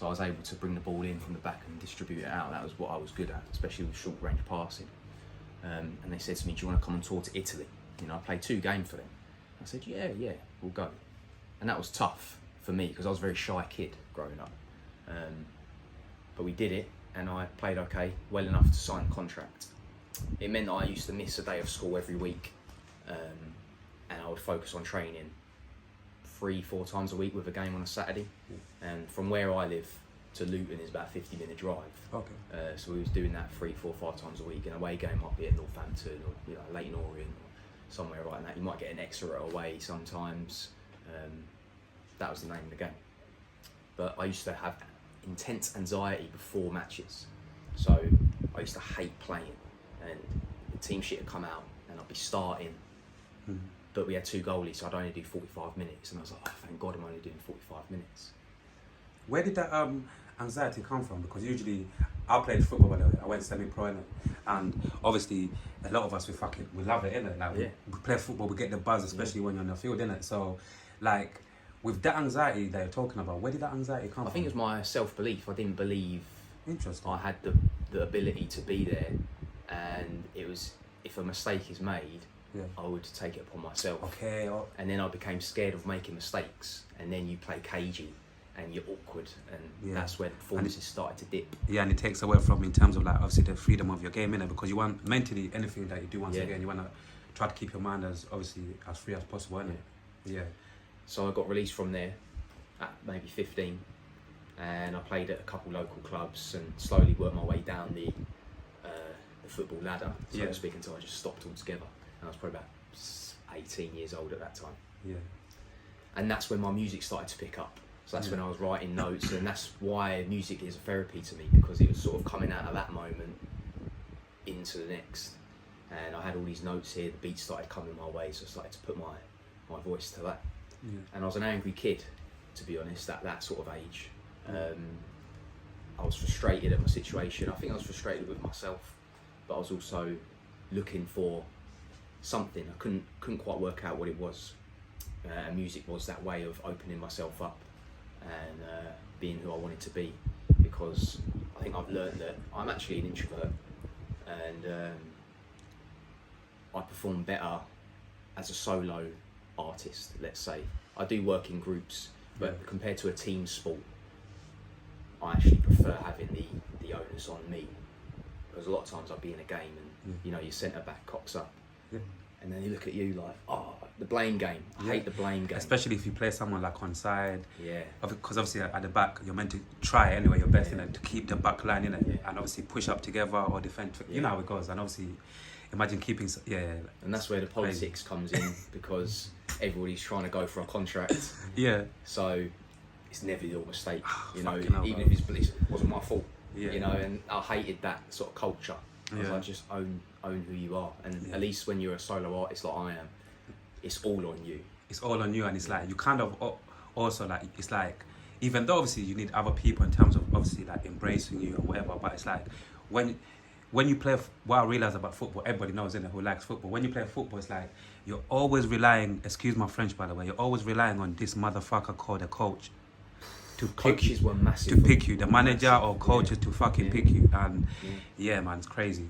So I was able to bring the ball in from the back and distribute it out. That was what I was good at, especially with short range passing. And they said to me, do you want to come on tour to Italy? You know, I played 2 games for them. I said, yeah, we'll go. And that was tough for me because I was a very shy kid growing up. But we did it, and I played okay, well enough to sign a contract. It meant that I used to miss a day of school every week, and I would focus on training 3-4 times a week with a game on a Saturday. And from where I live to Luton is about a 50-minute drive. Okay. So we was doing that 3, 4, 5 times a week. An away game might be at Northampton or Leighton Orient or somewhere like that. You might get an Exeter away sometimes. That was the name of the game. But I used to have intense anxiety before matches. So I used to hate playing, and the team sheet would come out and I'd be starting. But we had 2 goalies, so I'd only do 45 minutes, and I was like, oh, thank God I'm only doing 45 minutes. Where did that anxiety come from? Because usually I played football, by the way. I went semi-pro in it, and obviously a lot of us we love it, innit? Like we play football, we get the buzz, especially when you're on the field, innit? So, like, with that anxiety that you're talking about, where did that anxiety come from? I think it was my self-belief. I didn't believe Interesting. I had the ability to be there, and it was, if a mistake is made, I would take it upon myself. Okay. And then I became scared of making mistakes, and then you play cagey and you're awkward, and that's where the performances started to dip. Yeah, and it takes away from, in terms of like obviously the freedom of your game, innit? Because you want mentally anything that you do once again, you want to try to keep your mind as free as possible, innit? Yeah. So I got released from there at maybe 15, and I played at a couple local clubs and slowly worked my way down the football ladder, so to speak, until I just stopped altogether. And I was probably about 18 years old at that time. Yeah. And that's when my music started to pick up. So that's when I was writing notes, and that's why music is a therapy to me, because it was sort of coming out of that moment into the next. And I had all these notes here, the beats started coming my way, so I started to put my voice to that. Yeah. And I was an angry kid, to be honest, at that sort of age. I was frustrated at my situation. I think I was frustrated with myself, but I was also looking for something. I couldn't quite work out what it was. And music was that way of opening myself up and being who I wanted to be, because I think I've learned that I'm actually an introvert, and I perform better as a solo artist, let's say. I do work in groups, but compared to a team sport, I actually prefer having the onus on me, because a lot of times I'll be in a game and your centre back cocks up, and then you look at you like, oh, the blame game. I hate the blame game. Especially if you play someone like on side. Yeah. Because obviously at the back, you're meant to try anyway your best to keep the back line in it, and obviously push up together or defend. You know how it goes, and obviously imagine keeping. And that's where the politics comes in, because everybody's trying to go for a contract. So it's never your mistake, even if it wasn't my fault. And I hated that sort of culture. Like, just own who you are, and at least when you're a solo artist like I am, it's all on you. It's all on you, and it's like you kind of also like, it's like, even though obviously you need other people in terms of obviously like embracing you or whatever, but it's like when you play, what I realize about football, everybody knows, innit, who likes football. When you play football, it's like you're always relying, excuse my French by the way, you're always relying on this motherfucker called a coach to pick you, were massive. To pick you, the manager or coaches to fucking pick you, and man, it's crazy.